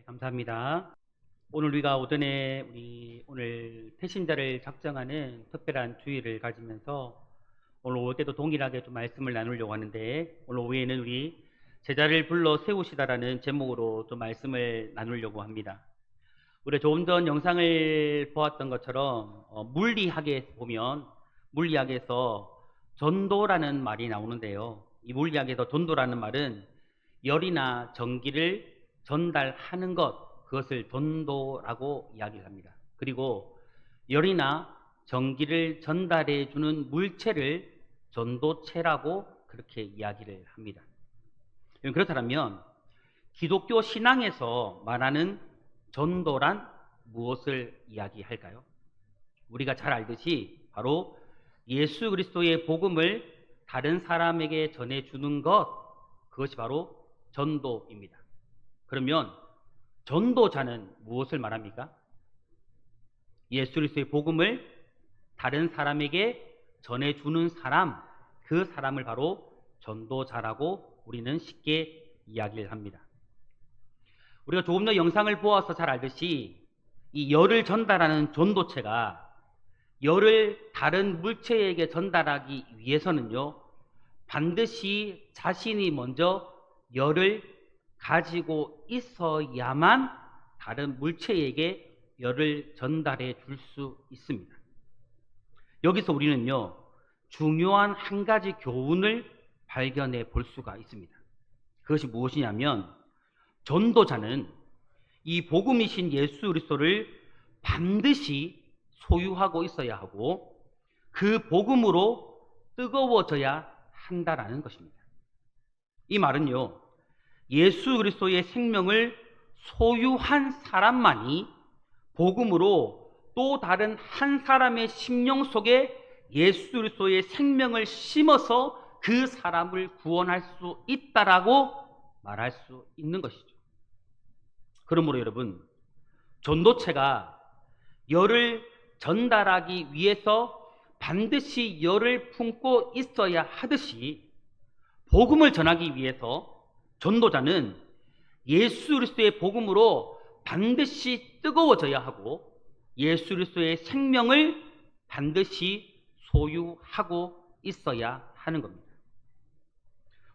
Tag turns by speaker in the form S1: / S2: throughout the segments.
S1: 감사합니다. 오늘 우리가 오전에 오늘 태신자를 작정하는 특별한 주의를 가지면서 오늘 오후 때도 동일하게 좀 말씀을 나누려고 하는데, 오늘 오후에는 우리 제자를 불러 세우시다라는 제목으로 좀 말씀을 나누려고 합니다. 우리가 조금 전 영상을 보았던 것처럼 물리학에 보면 물리학에서 전도라는 말이 나오는데요. 이 물리학에서 전도라는 말은 열이나 전기를 전달하는 것, 그것을 전도라고 이야기를 합니다. 그리고 열이나 전기를 전달해 주는 물체를 전도체라고 그렇게 이야기를 합니다. 그렇다면 기독교 신앙에서 말하는 전도란 무엇을 이야기할까요? 우리가 잘 알듯이 바로 예수 그리스도의 복음을 다른 사람에게 전해주는 것, 그것이 바로 전도입니다. 그러면 전도자는 무엇을 말합니까? 예수 그리스도의 복음을 다른 사람에게 전해주는 사람, 그 사람을 바로 전도자라고 우리는 쉽게 이야기를 합니다. 우리가 조금 더 영상을 보아서 잘 알듯이 이 열을 전달하는 전도체가 열을 다른 물체에게 전달하기 위해서는요, 반드시 자신이 먼저 열을 가지고 있어야만 다른 물체에게 열을 전달해 줄 수 있습니다. 여기서 우리는요, 중요한 한 가지 교훈을 발견해 볼 수가 있습니다. 그것이 무엇이냐면, 전도자는 이 복음이신 예수 그리스도를 반드시 소유하고 있어야 하고 그 복음으로 뜨거워져야 한다라는 것입니다. 이 말은요, 예수 그리스도의 생명을 소유한 사람만이 복음으로 또 다른 한 사람의 심령 속에 예수 그리스도의 생명을 심어서 그 사람을 구원할 수 있다라고 말할 수 있는 것이죠. 그러므로 여러분, 전도체가 열을 전달하기 위해서 반드시 열을 품고 있어야 하듯이 복음을 전하기 위해서 전도자는 예수 그리스도의 복음으로 반드시 뜨거워져야 하고 예수 그리스도의 생명을 반드시 소유하고 있어야 하는 겁니다.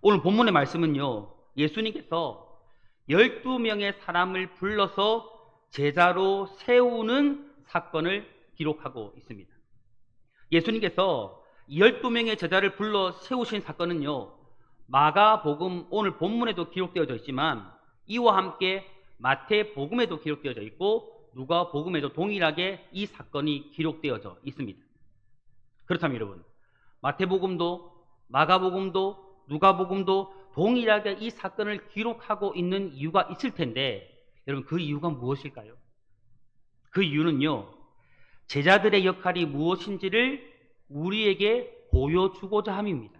S1: 오늘 본문의 말씀은요, 예수님께서 12명의 사람을 불러서 제자로 세우는 사건을 기록하고 있습니다. 예수님께서 12명의 제자를 불러 세우신 사건은요, 마가복음 오늘 본문에도 기록되어져 있지만 이와 함께 마태복음에도 기록되어져 있고 누가복음에도 동일하게 이 사건이 기록되어져 있습니다. 그렇다면 여러분, 마태복음도 마가복음도 누가복음도 동일하게 이 사건을 기록하고 있는 이유가 있을 텐데, 여러분, 그 이유가 무엇일까요? 그 이유는요, 제자들의 역할이 무엇인지를 우리에게 보여주고자 함입니다.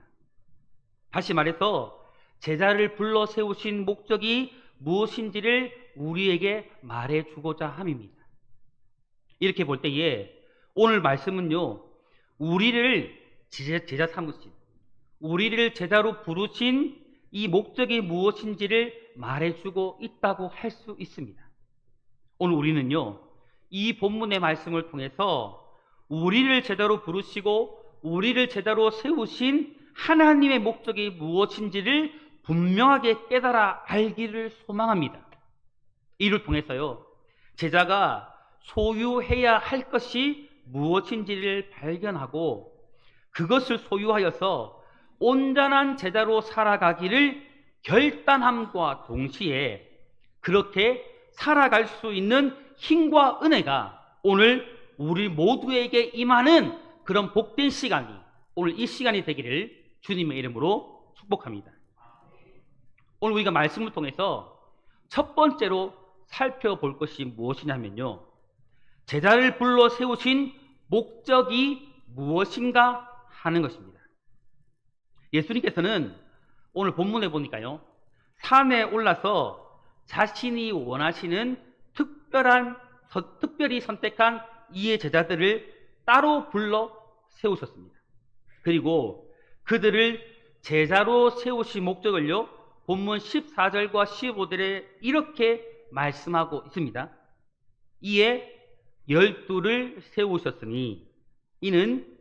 S1: 다시 말해서 제자를 불러 세우신 목적이 무엇인지를 우리에게 말해주고자 함입니다. 이렇게 볼 때에 오늘 말씀은요, 우리를 제자 삼으신, 우리를 제자로 부르신 이 목적이 무엇인지를 말해주고 있다고 할 수 있습니다. 오늘 우리는요, 이 본문의 말씀을 통해서 우리를 제자로 부르시고 우리를 제자로 세우신 하나님의 목적이 무엇인지를 분명하게 깨달아 알기를 소망합니다. 이를 통해서요, 제자가 소유해야 할 것이 무엇인지를 발견하고 그것을 소유하여서 온전한 제자로 살아가기를 결단함과 동시에 그렇게 살아갈 수 있는 힘과 은혜가 오늘 우리 모두에게 임하는 그런 복된 시간이, 오늘 이 시간이 되기를 주님의 이름으로 축복합니다. 오늘 우리가 말씀을 통해서 첫 번째로 살펴볼 것이 무엇이냐면요, 제자를 불러 세우신 목적이 무엇인가 하는 것입니다. 예수님께서는 오늘 본문에 보니까요, 산에 올라서 자신이 원하시는 특별히 선택한 이의 제자들을 따로 불러 세우셨습니다. 그리고 그들을 제자로 세우신 목적을요, 본문 14절과 15절에 이렇게 말씀하고 있습니다. 이에 12를 세우셨으니 이는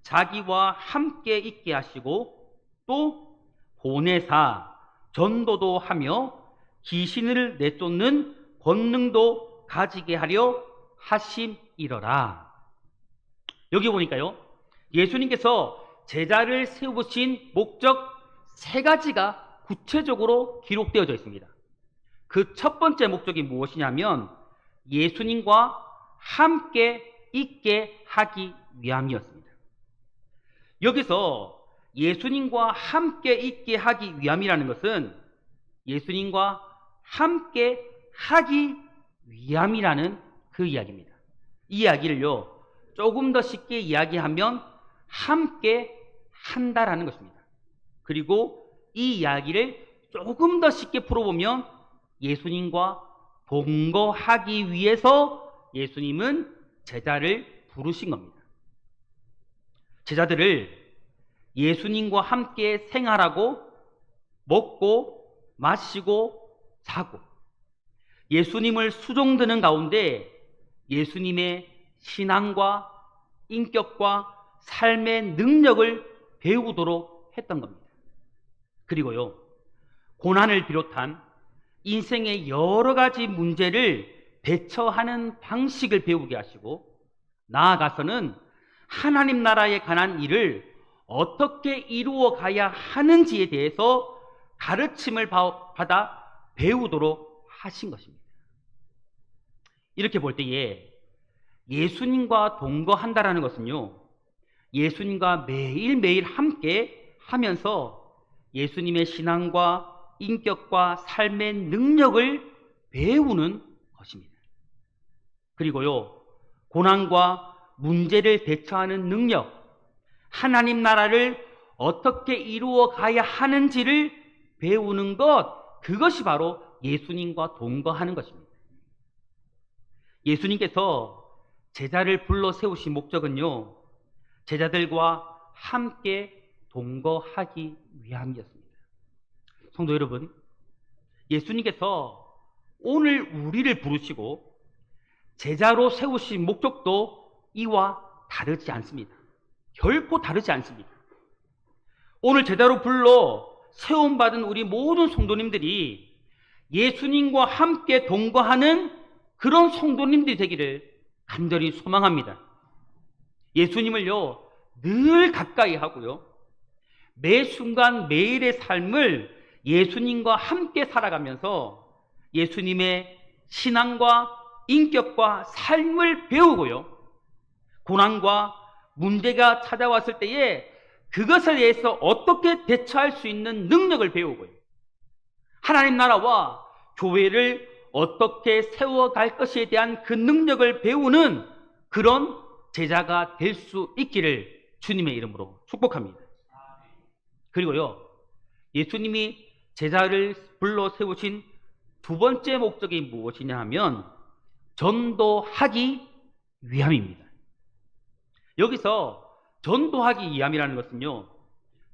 S1: 자기와 함께 있게 하시고 또 보내사 전도도 하며 귀신을 내쫓는 권능도 가지게 하려 하심이러라. 여기 보니까요, 예수님께서 제자를 세우신 목적 3가지가 구체적으로 기록되어져 있습니다. 그 첫 번째 목적이 무엇이냐면 예수님과 함께 있게 하기 위함이었습니다. 여기서 예수님과 함께 있게 하기 위함이라는 것은 예수님과 함께 하기 위함이라는 그 이야기입니다. 이 이야기를요, 조금 더 쉽게 이야기하면 함께 한다라는 것입니다. 그리고 이 이야기를 조금 더 쉽게 풀어보면 예수님과 동거하기 위해서 예수님은 제자를 부르신 겁니다. 제자들을 예수님과 함께 생활하고 먹고 마시고 자고 예수님을 수종드는 가운데 예수님의 신앙과 인격과 삶의 능력을 배우도록 했던 겁니다. 그리고요, 고난을 비롯한 인생의 여러 가지 문제를 대처하는 방식을 배우게 하시고 나아가서는 하나님 나라에 관한 일을 어떻게 이루어 가야 하는지에 대해서 가르침을 받아 배우도록 하신 것입니다. 이렇게 볼 때에 예수님과 동거한다라는 것은요, 예수님과 매일매일 함께 하면서 예수님의 신앙과 인격과 삶의 능력을 배우는 것입니다. 그리고요, 고난과 문제를 대처하는 능력, 하나님 나라를 어떻게 이루어 가야 하는지를 배우는 것, 그것이 바로 예수님과 동거하는 것입니다. 예수님께서 제자를 불러 세우신 목적은요, 제자들과 함께 동거하기 위함이었습니다. 성도 여러분, 예수님께서 오늘 우리를 부르시고 제자로 세우신 목적도 이와 다르지 않습니다. 결코 다르지 않습니다. 오늘 제자로 불러 세움받은 우리 모든 성도님들이 예수님과 함께 동거하는 그런 성도님들이 되기를 간절히 소망합니다. 예수님을요, 늘 가까이 하고요, 매 순간 매일의 삶을 예수님과 함께 살아가면서 예수님의 신앙과 인격과 삶을 배우고요, 고난과 문제가 찾아왔을 때에 그것에 대해서 어떻게 대처할 수 있는 능력을 배우고요, 하나님 나라와 교회를 어떻게 세워갈 것에 대한 그 능력을 배우는 그런 제자가 될 수 있기를 주님의 이름으로 축복합니다. 그리고요, 예수님이 제자를 불러 세우신 두 번째 목적이 무엇이냐 하면 전도하기 위함입니다. 여기서 전도하기 위함이라는 것은요,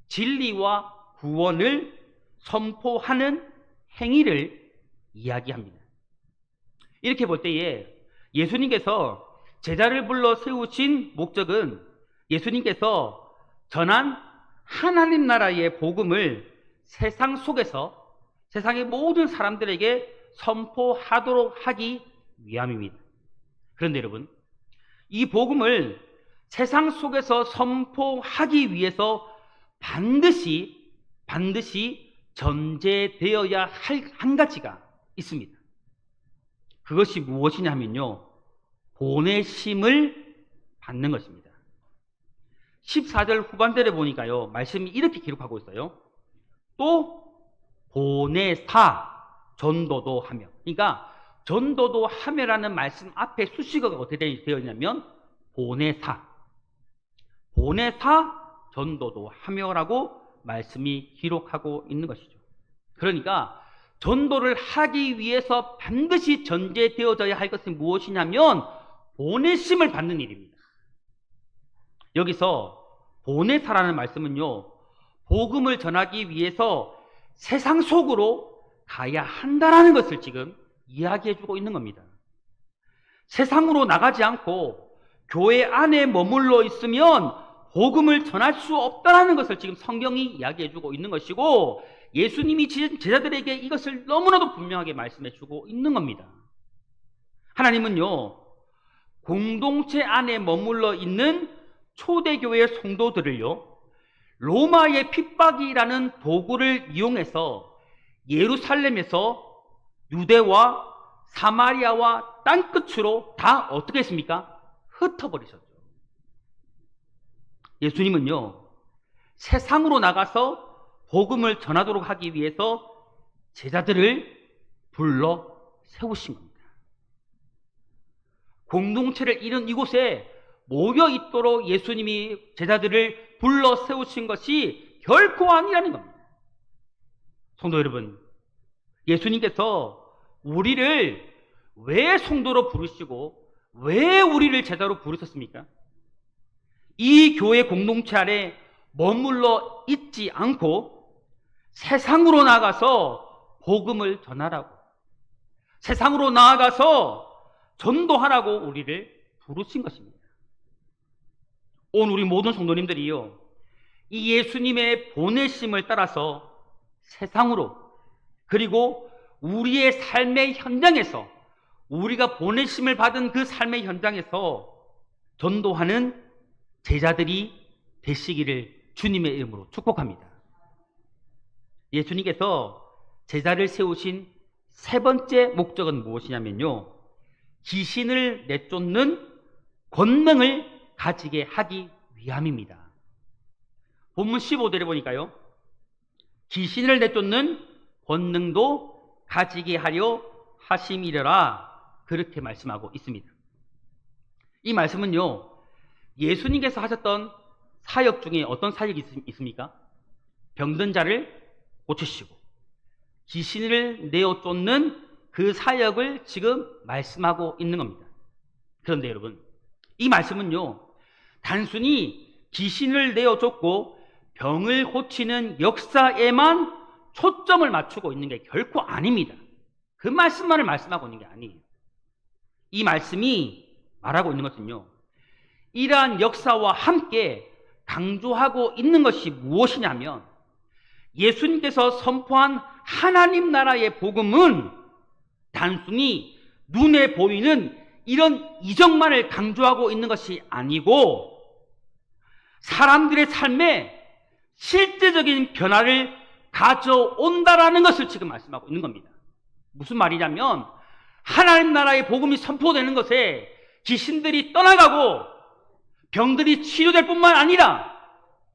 S1: 진리와 구원을 선포하는 행위를 이야기합니다. 이렇게 볼 때에 예수님께서 제자를 불러 세우신 목적은 예수님께서 전한 하나님 나라의 복음을 세상 속에서 세상의 모든 사람들에게 선포하도록 하기 위함입니다. 그런데 여러분, 이 복음을 세상 속에서 선포하기 위해서 반드시 전제되어야 할 한 가지가 있습니다. 그것이 무엇이냐 하면요, 보내심을 받는 것입니다. 14절 후반절에 보니까요, 말씀이 이렇게 기록하고 있어요. 또 보내사 전도도 하며. 그러니까 전도도 하며라는 말씀 앞에 수식어가 어떻게 되어 있냐면 보내사 전도도 하며라고 말씀이 기록하고 있는 것이죠. 그러니까 전도를 하기 위해서 반드시 전제되어져야 할 것은 무엇이냐면 보내심을 받는 일입니다. 여기서 보내사라는 말씀은요, 복음을 전하기 위해서 세상 속으로 가야 한다라는 것을 지금 이야기해주고 있는 겁니다. 세상으로 나가지 않고 교회 안에 머물러 있으면 복음을 전할 수 없다는 것을 지금 성경이 이야기해주고 있는 것이고, 예수님이 제자들에게 이것을 너무나도 분명하게 말씀해주고 있는 겁니다. 하나님은요, 공동체 안에 머물러 있는 초대교회 성도들을요, 로마의 핍박이라는 도구를 이용해서 예루살렘에서 유대와 사마리아와 땅끝으로 다 어떻게 했습니까? 흩어버리셨죠. 예수님은요, 세상으로 나가서 복음을 전하도록 하기 위해서 제자들을 불러 세우신 겁니다. 공동체를 이룬 이곳에 모여 있도록 예수님이 제자들을 불러 세우신 것이 결코 아니라는 겁니다. 성도 여러분, 예수님께서 우리를 왜 성도로 부르시고 왜 우리를 제자로 부르셨습니까? 이 교회 공동체 안에 머물러 있지 않고 세상으로 나가서 복음을 전하라고, 세상으로 나아가서 전도하라고 우리를 부르신 것입니다. 오늘 우리 모든 성도님들이요, 이 예수님의 보내심을 따라서 세상으로, 그리고 우리의 삶의 현장에서, 우리가 보내심을 받은 그 삶의 현장에서 전도하는 제자들이 되시기를 주님의 이름으로 축복합니다. 예수님께서 제자를 세우신 세 번째 목적은 무엇이냐면요, 귀신을 내쫓는 권능을 가지게 하기 위함입니다. 본문 15절에 보니까요, 귀신을 내쫓는 권능도 가지게 하려 하심이려라, 그렇게 말씀하고 있습니다. 이 말씀은요, 예수님께서 하셨던 사역 중에 어떤 사역이 있습니까? 병든 자를 고치시고 귀신을 내어 쫓는 그 사역을 지금 말씀하고 있는 겁니다. 그런데 여러분, 이 말씀은요, 단순히 귀신을 내어 쫓고 병을 고치는 역사에만 초점을 맞추고 있는 게 결코 아닙니다. 그 말씀만을 말씀하고 있는 게 아니에요. 이 말씀이 말하고 있는 것은요, 이러한 역사와 함께 강조하고 있는 것이 무엇이냐면, 예수님께서 선포한 하나님 나라의 복음은 단순히 눈에 보이는 이런 이적만을 강조하고 있는 것이 아니고, 사람들의 삶에 실제적인 변화를 가져온다라는 것을 지금 말씀하고 있는 겁니다. 무슨 말이냐면, 하나님 나라의 복음이 선포되는 것에 귀신들이 떠나가고 병들이 치료될 뿐만 아니라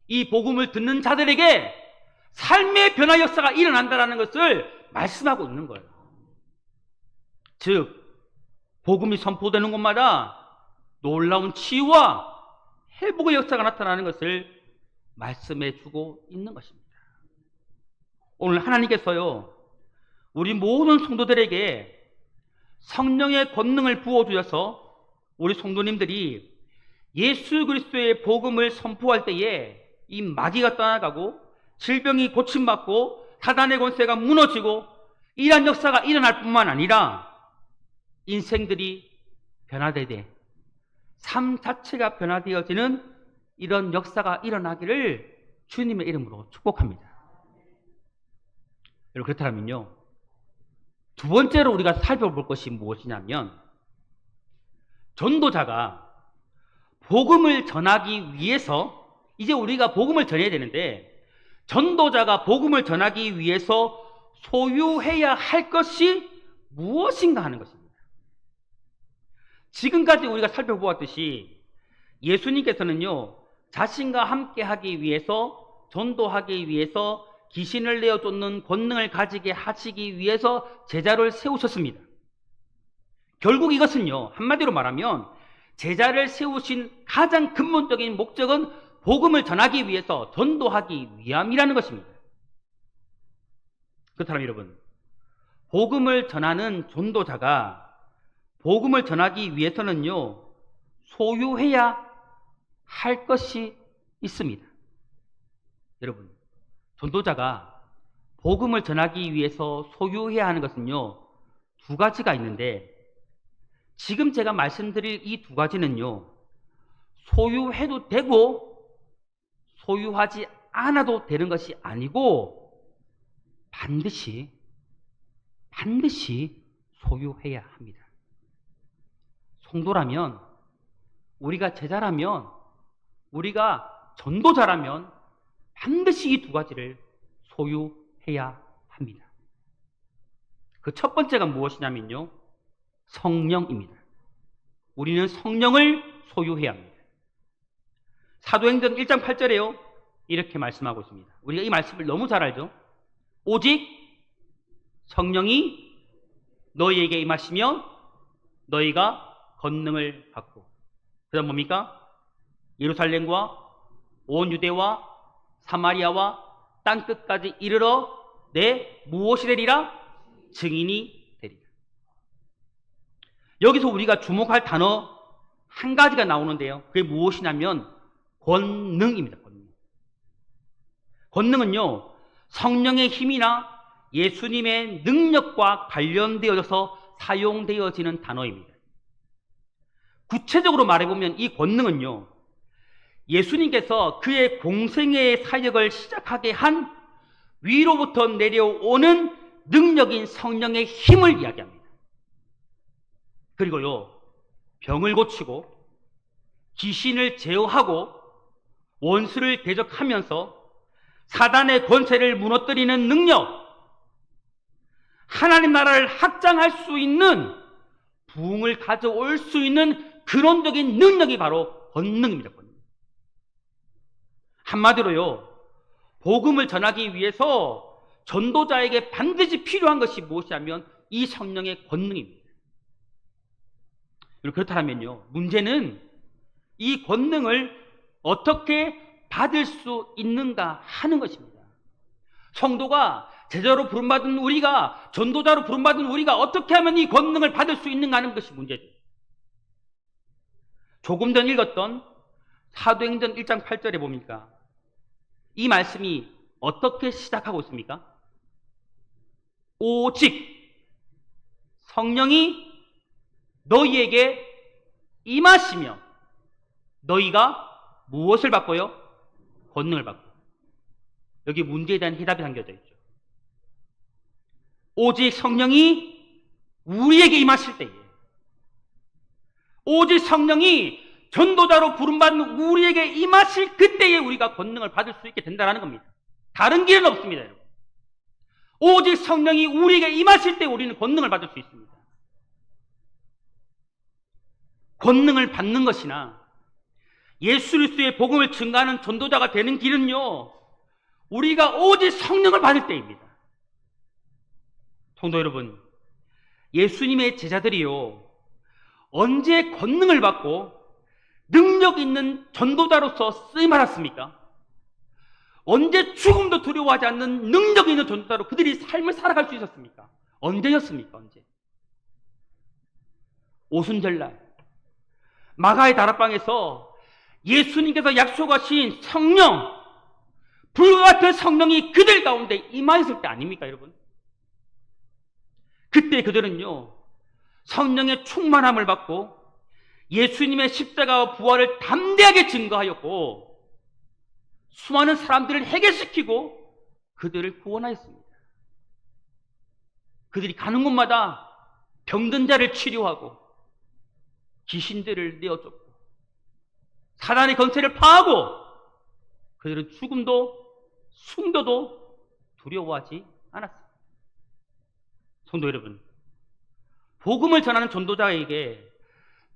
S1: 이 복음을 듣는 자들에게 삶의 변화 역사가 일어난다는 것을 말씀하고 있는 거예요. 즉, 복음이 선포되는 곳마다 놀라운 치유와 회복의 역사가 나타나는 것을 말씀해 주고 있는 것입니다. 오늘 하나님께서요, 우리 모든 성도들에게 성령의 권능을 부어주셔서 우리 성도님들이 예수 그리스도의 복음을 선포할 때에 이 마귀가 떠나가고 질병이 고침받고 사단의 권세가 무너지고 이러한 역사가 일어날 뿐만 아니라 인생들이 변화되되 삶 자체가 변화되어지는 이런 역사가 일어나기를 주님의 이름으로 축복합니다. 여러분, 그렇다면요, 두 번째로 우리가 살펴볼 것이 무엇이냐면, 전도자가 복음을 전하기 위해서, 이제 우리가 복음을 전해야 되는데, 전도자가 복음을 전하기 위해서 소유해야 할 것이 무엇인가 하는 것입니다. 지금까지 우리가 살펴보았듯이 예수님께서는요, 자신과 함께 하기 위해서, 전도하기 위해서, 귀신을 내어 쫓는 권능을 가지게 하시기 위해서 제자를 세우셨습니다. 결국 이것은요, 한마디로 말하면 제자를 세우신 가장 근본적인 목적은 복음을 전하기 위해서, 전도하기 위함이라는 것입니다. 그렇다면 여러분, 복음을 전하는 전도자가 복음을 전하기 위해서는요, 소유해야 할 것이 있습니다. 여러분, 전도자가 복음을 전하기 위해서 소유해야 하는 것은요, 두 가지가 있는데 지금 제가 말씀드릴 이 두 가지는요, 소유해도 되고 소유하지 않아도 되는 것이 아니고 반드시 소유해야 합니다. 성도라면, 우리가 제자라면, 우리가 전도자라면 반드시 이 두 가지를 소유해야 합니다. 그 첫 번째가 무엇이냐면요, 성령입니다. 우리는 성령을 소유해야 합니다. 사도행전 1장 8절에요 이렇게 말씀하고 있습니다. 우리가 이 말씀을 너무 잘 알죠. 오직 성령이 너희에게 임하시면 너희가 권능을 받고, 그 다음 뭡니까? 예루살렘과 온 유대와 사마리아와 땅끝까지 이르러 내 무엇이 되리라? 증인이 되리라. 여기서 우리가 주목할 단어 한 가지가 나오는데요, 그게 무엇이냐면 권능입니다. 권능은요, 성령의 힘이나 예수님의 능력과 관련되어져서 사용되어지는 단어입니다. 구체적으로 말해보면 이 권능은요, 예수님께서 그의 공생애의 사역을 시작하게 한 위로부터 내려오는 능력인 성령의 힘을 이야기합니다. 그리고요, 병을 고치고 귀신을 제어하고 원수를 대적하면서 사단의 권세를 무너뜨리는 능력, 하나님 나라를 확장할 수 있는, 부흥을 가져올 수 있는 근원적인 능력이 바로 권능입니다. 한마디로요, 복음을 전하기 위해서 전도자에게 반드시 필요한 것이 무엇이냐면 이 성령의 권능입니다. 그렇다면요, 문제는 이 권능을 어떻게 받을 수 있는가 하는 것입니다. 성도가 제자로 부름받은 우리가, 전도자로 부름받은 우리가 어떻게 하면 이 권능을 받을 수 있는가 하는 것이 문제죠. 조금 전 읽었던 사도행전 1장 8절에 보니까 이 말씀이 어떻게 시작하고 있습니까? 오직 성령이 너희에게 임하시며 너희가 무엇을 받고요? 권능을 받고. 여기 문제에 대한 해답이 담겨져 있죠. 오직 성령이 우리에게 임하실 때에, 오직 성령이 전도자로 부름받는 우리에게 임하실 그때에 우리가 권능을 받을 수 있게 된다는 겁니다. 다른 길은 없습니다, 여러분. 오직 성령이 우리에게 임하실 때 우리는 권능을 받을 수 있습니다. 권능을 받는 것이나 예수 그리스도의 복음을 증거하는 전도자가 되는 길은요, 우리가 오직 성령을 받을 때입니다. 성도 여러분, 예수님의 제자들이요, 언제 권능을 받고 능력 있는 전도자로서 쓰임받았습니까? 언제 죽음도 두려워하지 않는 능력 있는 전도자로 그들이 삶을 살아갈 수 있었습니까? 언제였습니까? 언제? 오순절날 마가의 다락방에서 예수님께서 약속하신 성령, 불과 같은 성령이 그들 가운데 임하였을 때 아닙니까, 여러분? 그때 그들은요, 성령의 충만함을 받고 예수님의 십자가와 부활을 담대하게 증거하였고 수많은 사람들을 해결시키고 그들을 구원하였습니다. 그들이 가는 곳마다 병든 자를 치료하고 귀신들을 내어쫓고 사단의 권세를 파하고 그들은 죽음도 숨겨도 두려워하지 않았습니다. 성도 여러분, 복음을 전하는 전도자에게,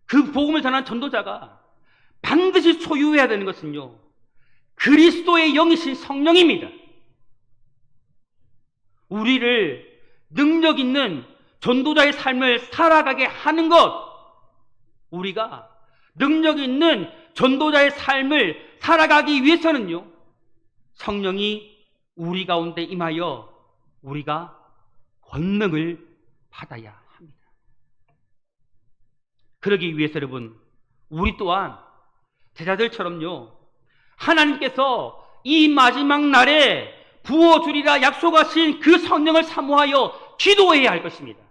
S1: 그 복음을 전하는 전도자가 반드시 소유해야 되는 것은요, 그리스도의 영이신 성령입니다. 우리를 능력 있는 전도자의 삶을 살아가게 하는 것, 우리가 능력 있는 전도자의 삶을 살아가기 위해서는요, 성령이 우리 가운데 임하여 우리가 권능을 받아야 합니다. 그러기 위해서 여러분, 우리 또한 제자들처럼요, 하나님께서 이 마지막 날에 부어주리라 약속하신 그 성령을 사모하여 기도해야 할 것입니다.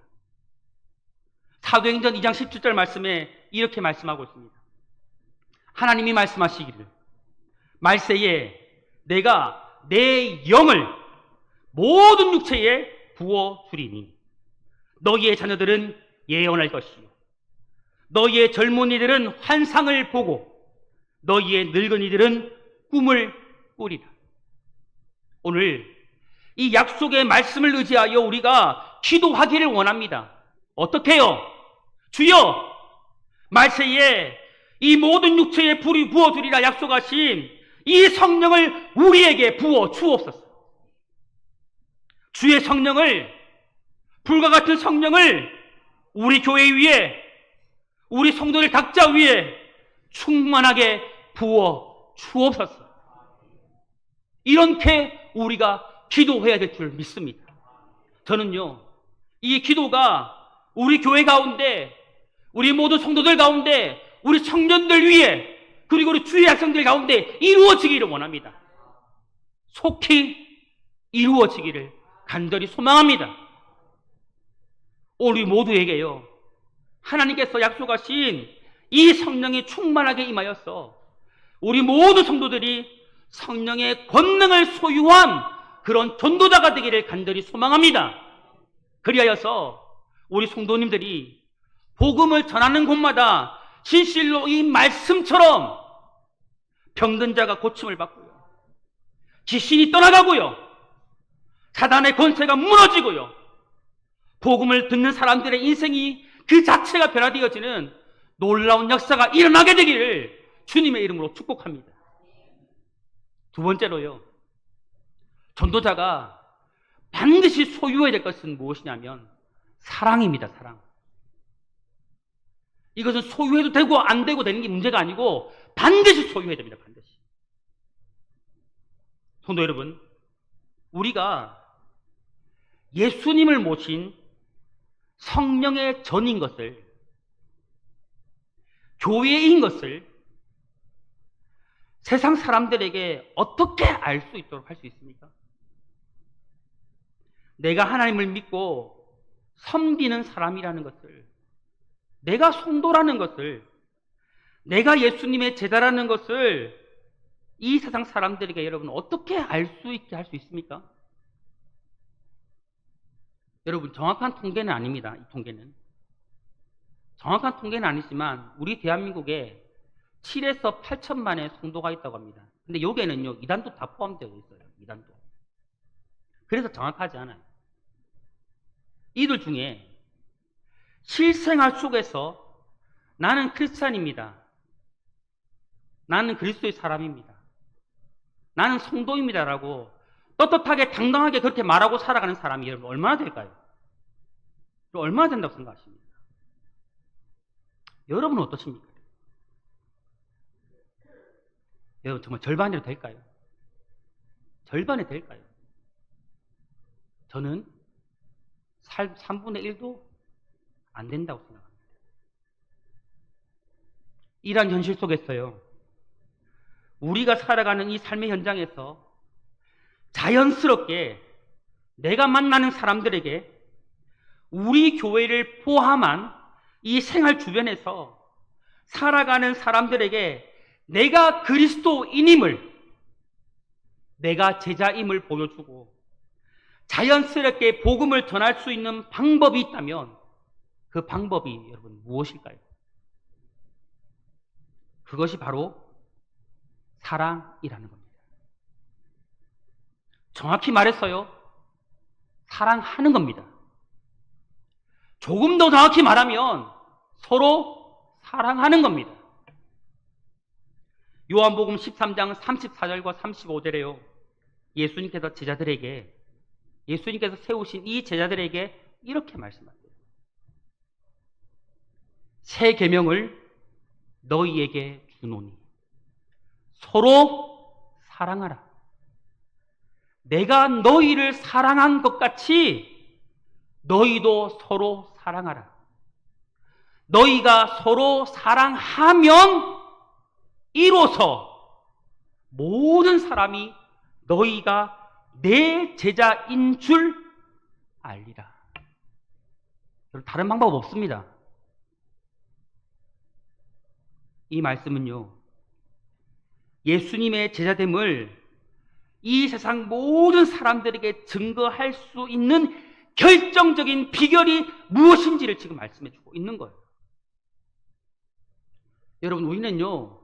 S1: 사도행전 2장 17절 말씀에 이렇게 말씀하고 있습니다. 하나님이 말씀하시기를 말세에 내가 내 영을 모든 육체에 부어주리니 너희의 자녀들은 예언할 것이요 너희의 젊은이들은 환상을 보고 너희의 늙은이들은 꿈을 꾸리라. 오늘 이 약속의 말씀을 의지하여 우리가 기도하기를 원합니다. 어떻게 해요? 주여 말세에 이 모든 육체에 불이 부어주리라 약속하신 이 성령을 우리에게 부어 주옵소서. 주의 성령을, 불과 같은 성령을 우리 교회 위에, 우리 성도들 각자 위에 충만하게 부어 주옵소서. 이렇게 우리가 기도해야 될 줄 믿습니다. 저는요, 이 기도가 우리 교회 가운데, 우리 모든 성도들 가운데, 우리 청년들 위에, 그리고 우리 주의 학생들 가운데 이루어지기를 원합니다. 속히 이루어지기를 간절히 소망합니다. 우리 모두에게요, 하나님께서 약속하신 이 성령이 충만하게 임하여서 우리 모든 성도들이 성령의 권능을 소유한 그런 전도자가 되기를 간절히 소망합니다. 그리하여서 우리 성도님들이 복음을 전하는 곳마다 진실로 이 말씀처럼 병든 자가 고침을 받고요, 귀신이 떠나가고요, 사단의 권세가 무너지고요, 복음을 듣는 사람들의 인생이 그 자체가 변화되어지는 놀라운 역사가 일어나게 되기를 주님의 이름으로 축복합니다. 두 번째로요, 전도자가 반드시 소유해야 될 것은 무엇이냐면 사랑입니다. 사랑. 이것은 소유해도 되고 안 되고 되는 게 문제가 아니고 반드시 소유해야 됩니다. 반드시. 성도 여러분, 우리가 예수님을 모신 성령의 전인 것을, 교회인 것을 세상 사람들에게 어떻게 알 수 있도록 할 수 있습니까? 내가 하나님을 믿고 섬기는 사람이라는 것을, 내가 성도라는 것을, 내가 예수님의 제자라는 것을 이 세상 사람들에게 여러분 어떻게 알 수 있게 할 수 있습니까? 여러분, 정확한 통계는 아닙니다. 이 통계는 정확한 통계는 아니지만 우리 대한민국에 7에서 8천만의 성도가 있다고 합니다. 근데 여기에는요, 이단도 다 포함되어 있어요. 이단도. 그래서 정확하지 않아요. 이들 중에 실생활 속에서 나는 크리스찬입니다, 나는 그리스도의 사람입니다, 나는 성도입니다라고 떳떳하게 당당하게 그렇게 말하고 살아가는 사람이 여러분 얼마나 될까요? 얼마나 된다고 생각하십니까? 여러분은 어떠십니까? 여러분 정말 절반이라도 될까요? 절반이 될까요? 저는 3분의 1도 안 된다고 생각합니다. 이러한 현실 속에서요, 우리가 살아가는 이 삶의 현장에서 자연스럽게 내가 만나는 사람들에게 우리 교회를 포함한 이 생활 주변에서 살아가는 사람들에게 내가 그리스도인임을, 내가 제자임을 보여주고 자연스럽게 복음을 전할 수 있는 방법이 있다면 그 방법이 여러분 무엇일까요? 그것이 바로 사랑이라는 겁니다. 정확히 말해서요, 사랑하는 겁니다. 조금 더 정확히 말하면 서로 사랑하는 겁니다. 요한복음 13장 34절과 35절에요, 예수님께서 세우신 이 제자들에게 이렇게 말씀하세요. 새 계명을 너희에게 주노니 서로 사랑하라. 내가 너희를 사랑한 것 같이 너희도 서로 사랑하라. 너희가 서로 사랑하면 이로써 모든 사람이 너희가 내 제자인 줄 알리라. 다른 방법 없습니다. 이 말씀은요, 예수님의 제자됨을 이 세상 모든 사람들에게 증거할 수 있는 결정적인 비결이 무엇인지를 지금 말씀해 주고 있는 거예요. 여러분, 우리는요,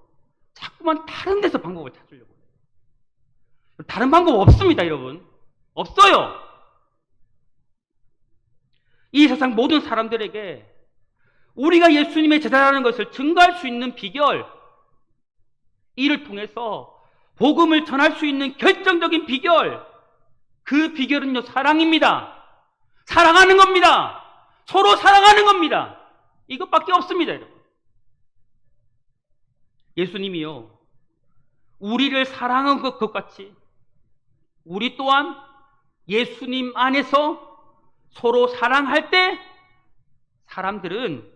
S1: 자꾸만 다른 데서 방법을 찾으려고 해요. 다른 방법 없습니다, 여러분. 없어요. 이 세상 모든 사람들에게 우리가 예수님의 제자라는 것을 증거할 수 있는 비결, 이를 통해서 복음을 전할 수 있는 결정적인 비결, 그 비결은요, 사랑입니다. 사랑하는 겁니다. 서로 사랑하는 겁니다. 이것밖에 없습니다, 여러분. 예수님이요, 우리를 사랑한 것 같이 우리 또한 예수님 안에서 서로 사랑할 때 사람들은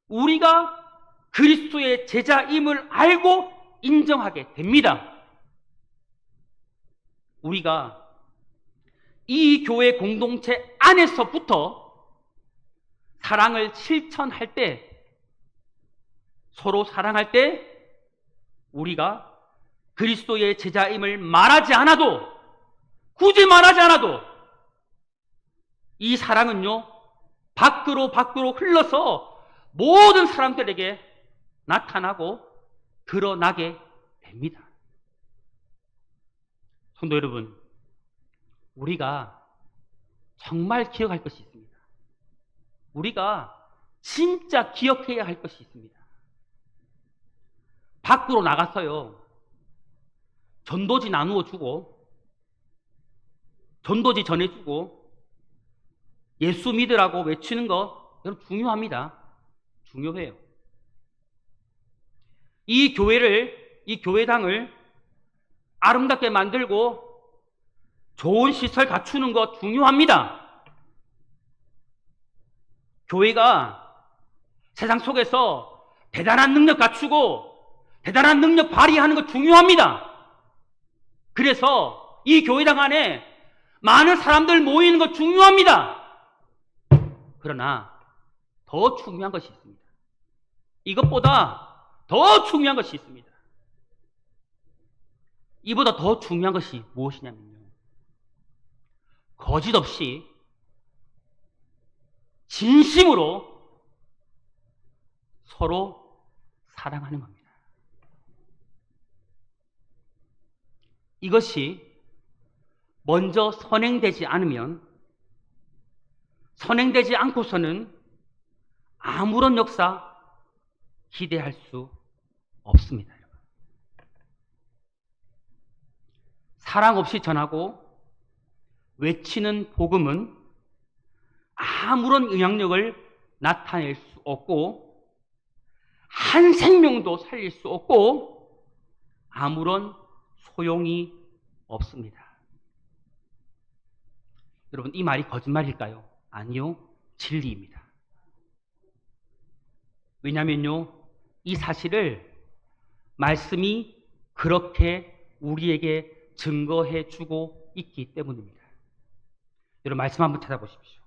S1: 우리가 그리스도의 제자임을 알고 인정하게 됩니다. 우리가 이 교회 공동체 안에서부터 사랑을 실천할 때, 서로 사랑할 때 우리가 그리스도의 제자임을 말하지 않아도, 굳이 말하지 않아도 이 사랑은요, 밖으로 흘러서 모든 사람들에게 나타나고 드러나게 됩니다. 성도 여러분, 우리가 정말 기억할 것이 있습니다. 우리가 진짜 기억해야 할 것이 있습니다. 밖으로 나가서요, 전도지 나누어 주고, 전도지 전해주고, 예수 믿으라고 외치는 거 여러분 중요합니다. 중요해요. 이 교회당을 아름답게 만들고 좋은 시설 갖추는 거 중요합니다. 교회가 세상 속에서 대단한 능력 갖추고 대단한 능력 발휘하는 거 중요합니다. 그래서 이 교회당 안에 많은 사람들 모이는 거 중요합니다. 그러나 더 중요한 것이 있습니다. 이것보다 더 중요한 것이 있습니다. 이보다 더 중요한 것이 무엇이냐면요, 거짓 없이 진심으로 서로 사랑하는 겁니다. 이것이 먼저 선행되지 않으면, 선행되지 않고서는 아무런 역사 기대할 수 없습니다. 여러분. 사랑 없이 전하고 외치는 복음은 아무런 영향력을 나타낼 수 없고, 한 생명도 살릴 수 없고, 아무런 소용이 없습니다. 여러분, 이 말이 거짓말일까요? 아니요, 진리입니다. 왜냐면요, 이 사실을 말씀이 그렇게 우리에게 증거해 주고 있기 때문입니다. 여러분, 말씀 한번 찾아보십시오.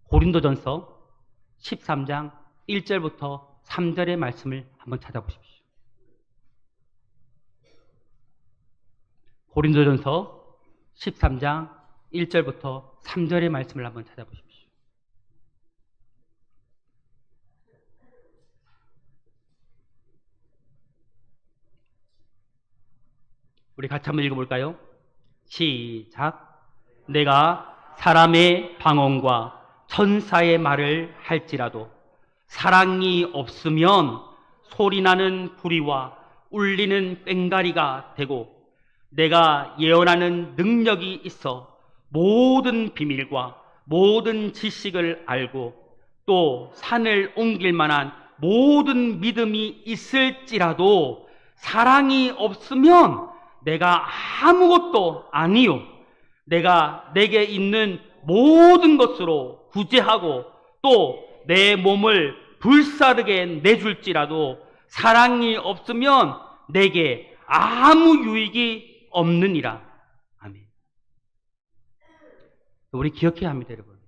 S1: 고린도전서 13장 1절부터 3절의 말씀을 한번 찾아보십시오. 고린도전서 13장 1절부터 3절의 말씀을 한번 찾아보십시오. 우리 같이 한번 읽어볼까요? 시작. 내가 사람의 방언과 천사의 말을 할지라도 사랑이 없으면 소리나는 구리와 울리는 꽹가리가 되고, 내가 예언하는 능력이 있어 모든 비밀과 모든 지식을 알고 또 산을 옮길 만한 모든 믿음이 있을지라도 사랑이 없으면 내가 아무것도 아니요, 내가 내게 있는 모든 것으로 구제하고 또 내 몸을 불사르게 내줄지라도 사랑이 없으면 내게 아무 유익이 없느니라. 아멘. 우리 기억해야 합니다, 여러분.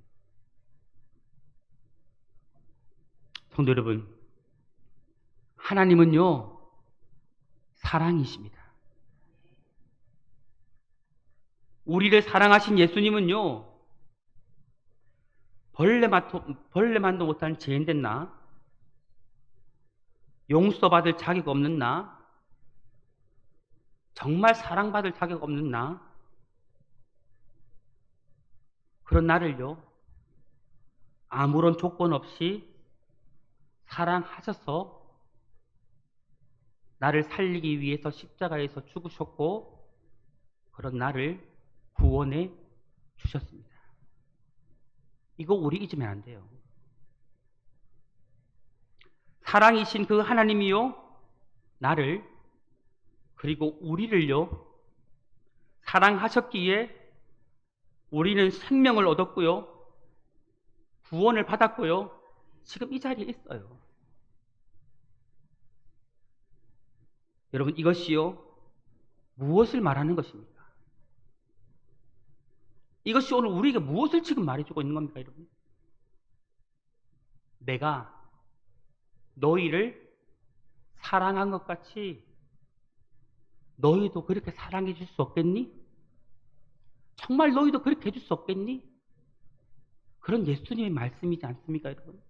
S1: 성도 여러분, 하나님은요, 사랑이십니다. 우리를 사랑하신 예수님은요, 벌레만도 못한 죄인된 나, 용서받을 자격 없는 나, 정말 사랑받을 자격 없는 나, 그런 나를요, 아무런 조건 없이 사랑하셔서 나를 살리기 위해서 십자가에서 죽으셨고, 그런 나를 구원해 주셨습니다. 이거 우리 잊으면 안 돼요. 사랑이신 그 하나님이요, 나를, 그리고 우리를요, 사랑하셨기에 우리는 생명을 얻었고요, 구원을 받았고요, 지금 이 자리에 있어요. 여러분, 이것이요, 무엇을 말하는 것입니까? 이것이 오늘 우리에게 무엇을 지금 말해주고 있는 겁니까, 여러분? 내가 너희를 사랑한 것 같이 너희도 그렇게 사랑해 줄 수 없겠니? 정말 너희도 그렇게 해줄 수 없겠니? 그런 예수님의 말씀이지 않습니까, 여러분?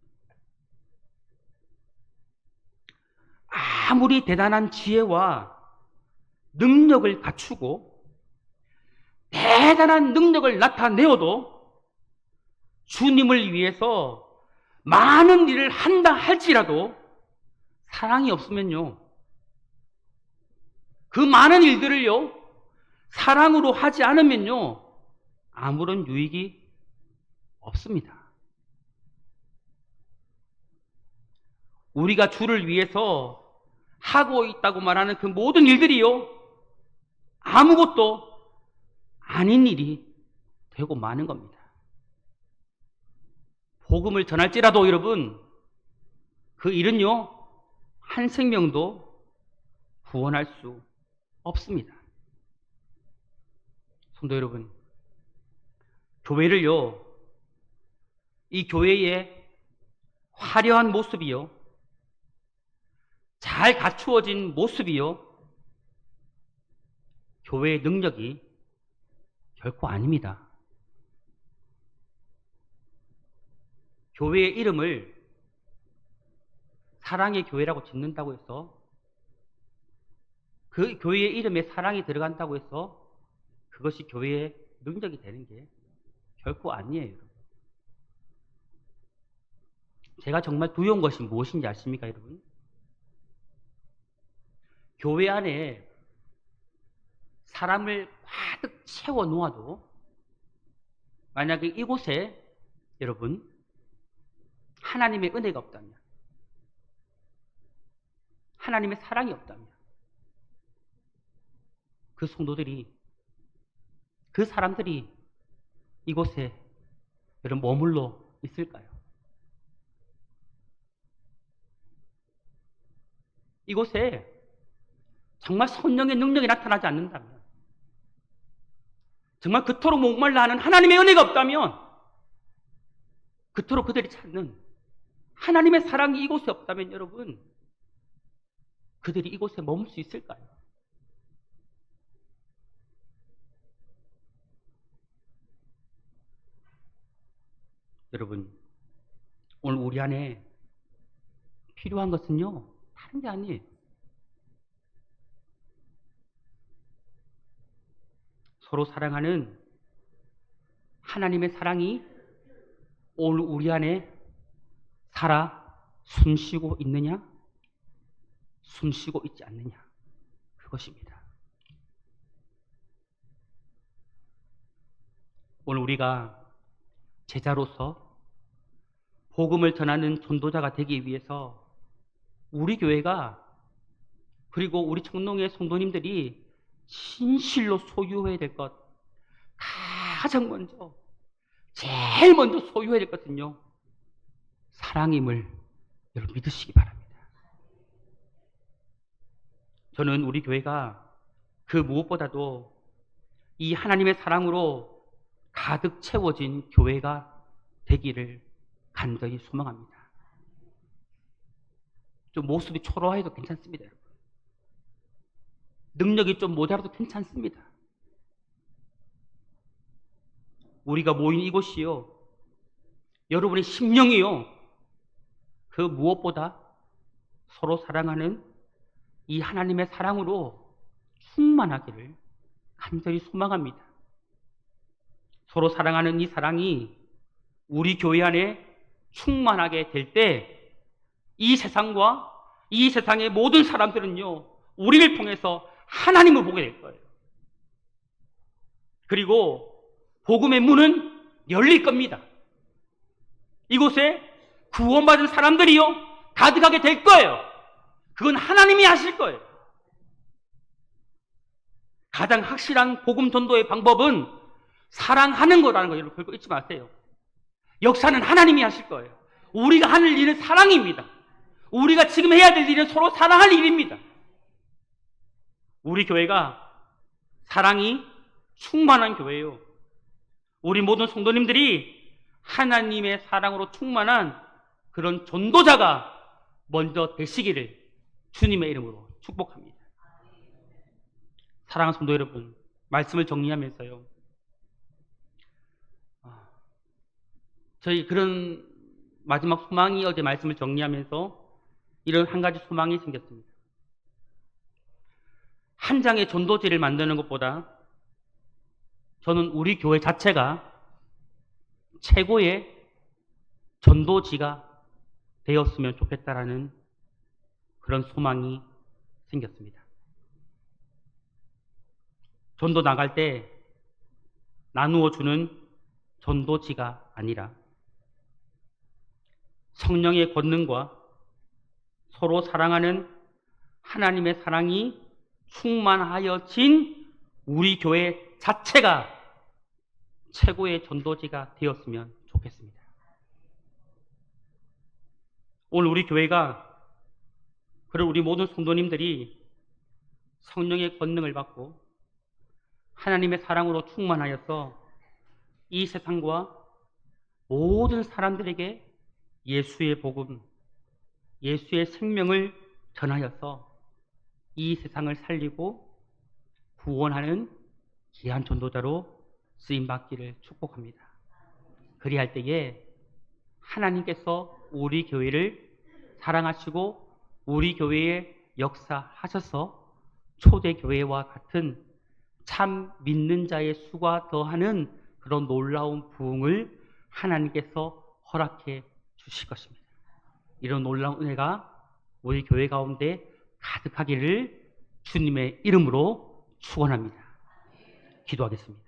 S1: 아무리 대단한 지혜와 능력을 갖추고 대단한 능력을 나타내어도 주님을 위해서 많은 일을 한다 할지라도 사랑이 없으면요, 그 많은 일들을요, 사랑으로 하지 않으면요, 아무런 유익이 없습니다. 우리가 주를 위해서 하고 있다고 말하는 그 모든 일들이요, 아무것도 아닌 일이 되고 마는 겁니다. 복음을 전할지라도 여러분, 그 일은요, 한 생명도 구원할 수 없습니다. 성도 여러분, 교회를요, 이 교회의 화려한 모습이요, 잘 갖추어진 모습이요, 교회의 능력이 결코 아닙니다. 교회의 이름을 사랑의 교회라고 짓는다고 해서, 그 교회의 이름에 사랑이 들어간다고 해서 그것이 교회의 능력이 되는 게 결코 아니에요. 제가 정말 두려운 것이 무엇인지 아십니까, 여러분? 교회 안에 사람을 가득 채워 놓아도 만약에 이곳에 여러분 하나님의 은혜가 없다면, 하나님의 사랑이 없다면 그 성도들이, 그 사람들이 이곳에 여러분 머물러 있을까요? 이곳에 정말 성령의 능력이 나타나지 않는다면, 정말 그토록 목말라 하는 하나님의 은혜가 없다면, 그토록 그들이 찾는 하나님의 사랑이 이곳에 없다면 여러분, 그들이 이곳에 머물 수 있을까요? 여러분, 오늘 우리 안에 필요한 것은요, 다른 게 아니에요. 서로 사랑하는 하나님의 사랑이 오늘 우리 안에 살아 숨쉬고 있느냐, 숨쉬고 있지 않느냐, 그것입니다. 오늘 우리가 제자로서 복음을 전하는 전도자가 되기 위해서 우리 교회가, 그리고 우리 청농의 성도님들이 진실로 소유해야 될 것, 가장 먼저, 제일 먼저 소유해야 될 것은요, 사랑임을 여러분 믿으시기 바랍니다. 저는 우리 교회가 그 무엇보다도 이 하나님의 사랑으로 가득 채워진 교회가 되기를 간절히 소망합니다. 좀 모습이 초라해도 괜찮습니다. 여러분. 능력이 좀 모자라도 괜찮습니다. 우리가 모인 이곳이요, 여러분의 심령이요, 그 무엇보다 서로 사랑하는 이 하나님의 사랑으로 충만하기를 간절히 소망합니다. 서로 사랑하는 이 사랑이 우리 교회 안에 충만하게 될 때 이 세상과 이 세상의 모든 사람들은요, 우리를 통해서 하나님을 보게 될 거예요. 그리고 복음의 문은 열릴 겁니다. 이곳에 구원받은 사람들이요, 가득하게 될 거예요. 그건 하나님이 하실 거예요. 가장 확실한 복음 전도의 방법은 사랑하는 거라는 거 여러분 결코 잊지 마세요. 역사는 하나님이 하실 거예요. 우리가 하는 일은 사랑입니다. 우리가 지금 해야 될 일은 서로 사랑할 일입니다. 우리 교회가 사랑이 충만한 교회예요. 우리 모든 성도님들이 하나님의 사랑으로 충만한 그런 전도자가 먼저 되시기를 주님의 이름으로 축복합니다. 사랑하는 성도 여러분, 말씀을 정리하면서요, 저희 그런 마지막 소망이, 어제 말씀을 정리하면서 이런 한 가지 소망이 생겼습니다. 한 장의 전도지를 만드는 것보다 저는 우리 교회 자체가 최고의 전도지가 되었으면 좋겠다라는 그런 소망이 생겼습니다. 전도 나갈 때 나누어 주는 전도지가 아니라 성령의 권능과 서로 사랑하는 하나님의 사랑이 충만하여진 우리 교회 자체가 최고의 전도지가 되었으면 좋겠습니다. 오늘 우리 교회가, 그리고 우리 모든 성도님들이 성령의 권능을 받고 하나님의 사랑으로 충만하여서 이 세상과 모든 사람들에게 예수의 복음, 예수의 생명을 전하여서 이 세상을 살리고 구원하는 귀한 전도자로 쓰임받기를 축복합니다. 그리할 때에 하나님께서 우리 교회를 사랑하시고 우리 교회에 역사하셔서 초대교회와 같은 참 믿는 자의 수가 더하는 그런 놀라운 부흥을 하나님께서 허락해 주실 것입니다. 이런 놀라운 은혜가 우리 교회 가운데 가득하기를 주님의 이름으로 축원합니다. 기도하겠습니다.